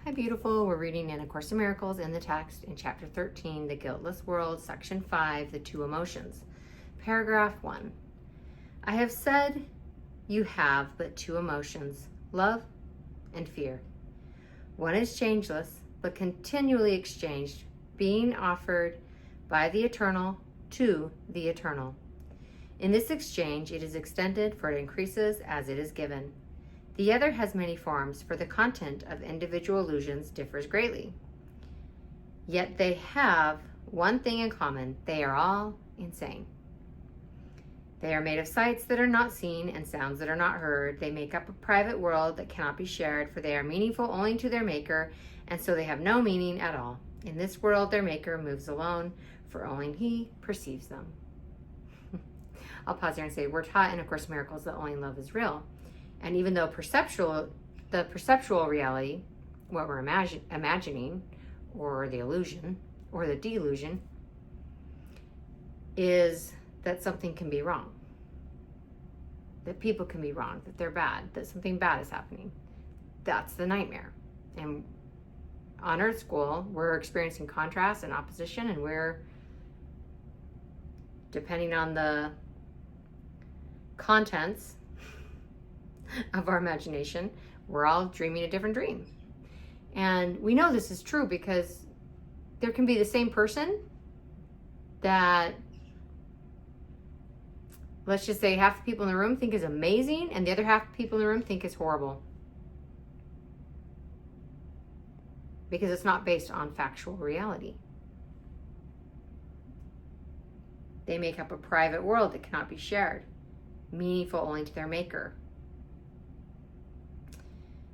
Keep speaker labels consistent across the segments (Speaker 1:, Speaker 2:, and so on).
Speaker 1: Hi, beautiful. We're reading in A Course in Miracles in the text in chapter 13, The Guiltless World, section 5, The Two Emotions. Paragraph 1. I have said you have but two emotions, love and fear. One is changeless, but continually exchanged, being offered by the eternal to the eternal. In this exchange, it is extended, for it increases as it is given. The other has many forms, for the content of individual illusions differs greatly. Yet they have one thing in common: they are all insane. They are made of sights that are not seen and sounds that are not heard. They make up a private world that cannot be shared, for they are meaningful only to their maker, and so they have no meaning at all. In this world, their maker moves alone, for only he perceives them. I'll pause here and say, we're taught in A Course in Miracles that only love is real. And even though the perceptual reality, what we're imagining, or the illusion, or the delusion, is that something can be wrong. That people can be wrong, that they're bad, that something bad is happening. That's the nightmare. And on Earth School, we're experiencing contrast and opposition, and we're, depending on the contents of our imagination, we're all dreaming a different dream. And we know this is true because there can be the same person that, let's just say, half the people in the room think is amazing and the other half the people in the room think is horrible. Because it's not based on factual reality. They make up a private world that cannot be shared, meaningful only to their maker.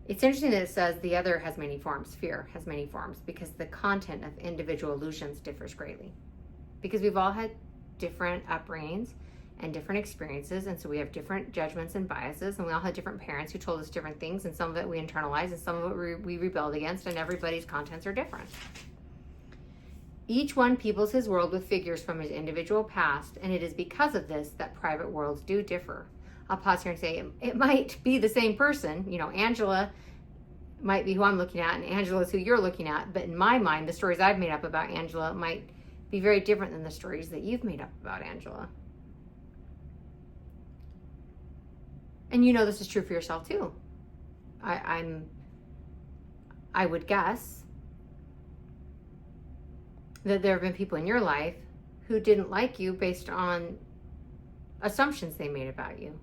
Speaker 1: It's interesting that it says the other has many forms, fear has many forms, because the content of individual illusions differs greatly. Because we've all had different upbringings and different experiences, and so we have different judgments and biases, and we all had different parents who told us different things, and some of it we internalized, and some of it we rebelled against, and everybody's contents are different. Each one peoples his world with figures from his individual past, and it is because of this that private worlds do differ. I'll pause here and say it might be the same person. You know, Angela might be who I'm looking at, and Angela is who you're looking at. But in my mind, the stories I've made up about Angela might be very different than the stories that you've made up about Angela. And you know this is true for yourself too. I would guess that there have been people in your life who didn't like you based on assumptions they made about you.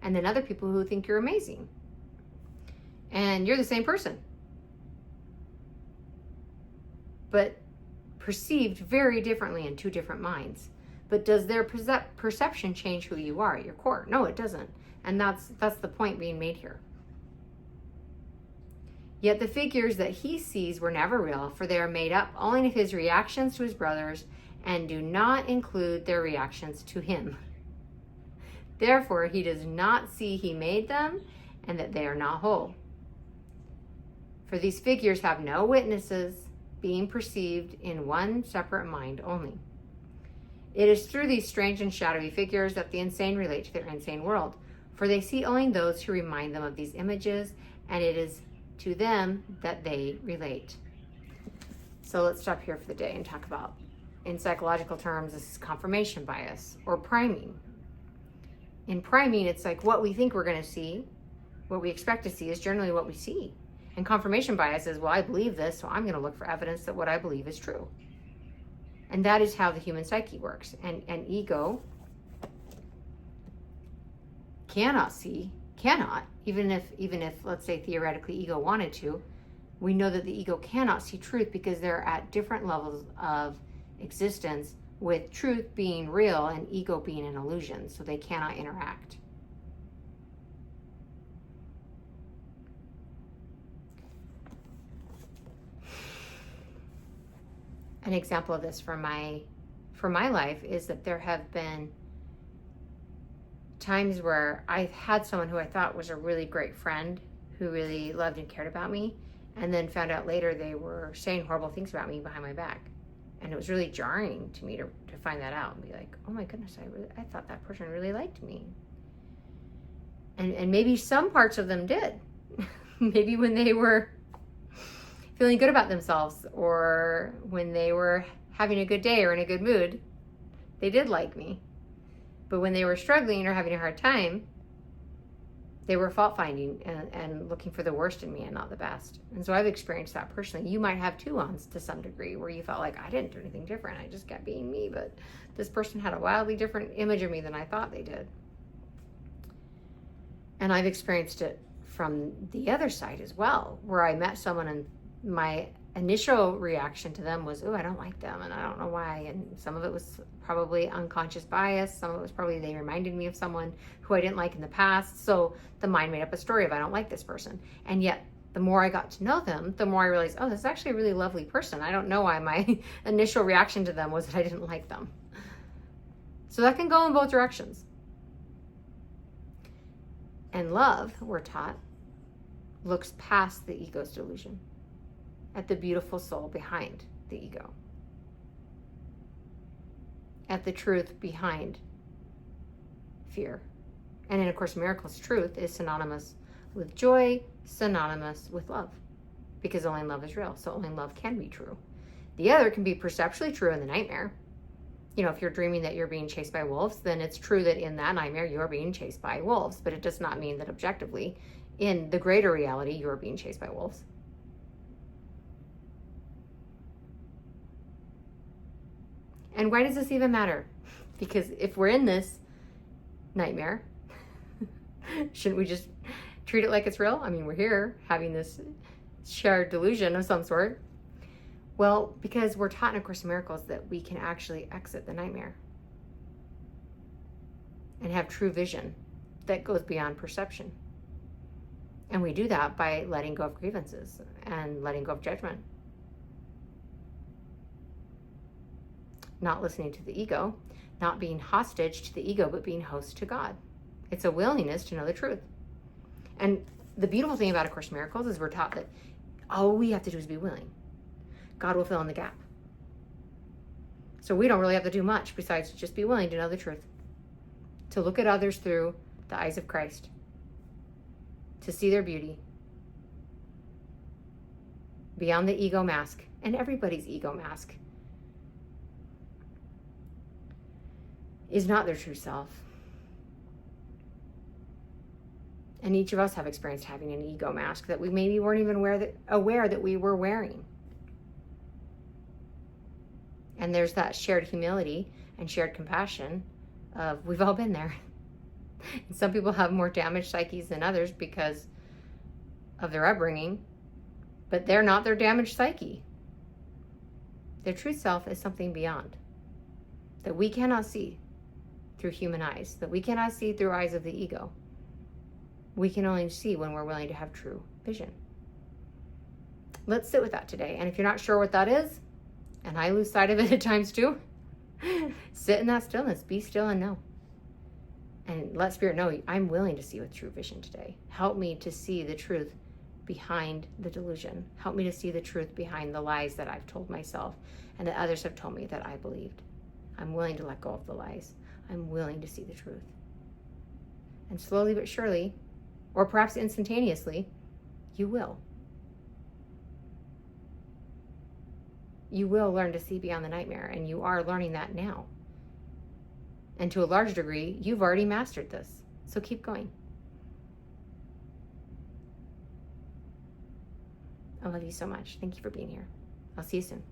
Speaker 1: And then other people who think you're amazing. And you're the same person, but perceived very differently in two different minds. But does their perception change who you are at your core? No, it doesn't. And that's the point being made here. Yet the figures that he sees were never real, for they are made up only of his reactions to his brothers and do not include their reactions to him. Therefore, he does not see he made them and that they are not whole. For these figures have no witnesses, being perceived in one separate mind only. It is through these strange and shadowy figures that the insane relate to their insane world, for they see only those who remind them of these images, and it is to them that they relate. So let's stop here for the day and talk about, in psychological terms, this is confirmation bias or priming. In priming, it's like what we think we're going to see, what we expect to see is generally what we see. And confirmation bias is, well, I believe this, so I'm going to look for evidence that what I believe is true. And that is how the human psyche works. And ego cannot, even if, let's say, theoretically ego wanted to, we know that the ego cannot see truth because they're at different levels of existence, with truth being real and ego being an illusion, so they cannot interact. An example of this for my life is that there have been times where I've had someone who I thought was a really great friend who really loved and cared about me, and then found out later they were saying horrible things about me behind my back. And it was really jarring to me to find that out and be like, oh my goodness, I thought that person really liked me. And maybe some parts of them did. Maybe when they were feeling good about themselves, or when they were having a good day or in a good mood, they did like me. But when they were struggling or having a hard time, they were fault finding and looking for the worst in me and not the best. And so I've experienced that personally. You might have too, to some degree, where you felt like, I didn't do anything different. I just kept being me. But this person had a wildly different image of me than I thought they did. And I've experienced it from the other side as well, where I met someone and my initial reaction to them was, oh, I don't like them and I don't know why. And some of it was probably unconscious bias. Some of it was probably they reminded me of someone who I didn't like in the past. So the mind made up a story of, I don't like this person. And yet the more I got to know them, the more I realized, oh, this is actually a really lovely person. I don't know why my initial reaction to them was that I didn't like them. So that can go in both directions. And love, we're taught, looks past the ego's delusion at the beautiful soul behind the ego, at the truth behind fear. And in A Course in Miracles, truth is synonymous with joy, synonymous with love, because only love is real, so only love can be true. The other can be perceptually true in the nightmare. You know, if you're dreaming that you're being chased by wolves, then it's true that in that nightmare you're being chased by wolves, but it does not mean that objectively, in the greater reality, you're being chased by wolves. And why does this even matter? Because if we're in this nightmare, shouldn't we just treat it like it's real? I mean, we're here having this shared delusion of some sort. Well, because we're taught in A Course in Miracles that we can actually exit the nightmare and have true vision that goes beyond perception. And we do that by letting go of grievances and letting go of judgment. Not listening to the ego, not being hostage to the ego, but being host to God. It's a willingness to know the truth. And the beautiful thing about A Course in Miracles is we're taught that all we have to do is be willing. God will fill in the gap. So we don't really have to do much besides just be willing to know the truth, to look at others through the eyes of Christ, to see their beauty beyond the ego mask. And everybody's ego mask is not their true self. And each of us have experienced having an ego mask that we maybe weren't even aware that we were wearing. And there's that shared humility and shared compassion of, we've all been there. And some people have more damaged psyches than others because of their upbringing, but they're not their damaged psyche. Their true self is something beyond, that we cannot see through human eyes, that we cannot see through eyes of the ego. We can only see when we're willing to have true vision. Let's sit with that today. And if you're not sure what that is, and I lose sight of it at times too, sit in that stillness, be still and know. And let Spirit know, I'm willing to see with true vision today. Help me to see the truth behind the delusion. Help me to see the truth behind the lies that I've told myself and that others have told me that I believed. I'm willing to let go of the lies. I'm willing to see the truth. And slowly but surely, or perhaps instantaneously, you will. You will learn to see beyond the nightmare, and you are learning that now. And to a large degree, you've already mastered this. So keep going. I love you so much. Thank you for being here. I'll see you soon.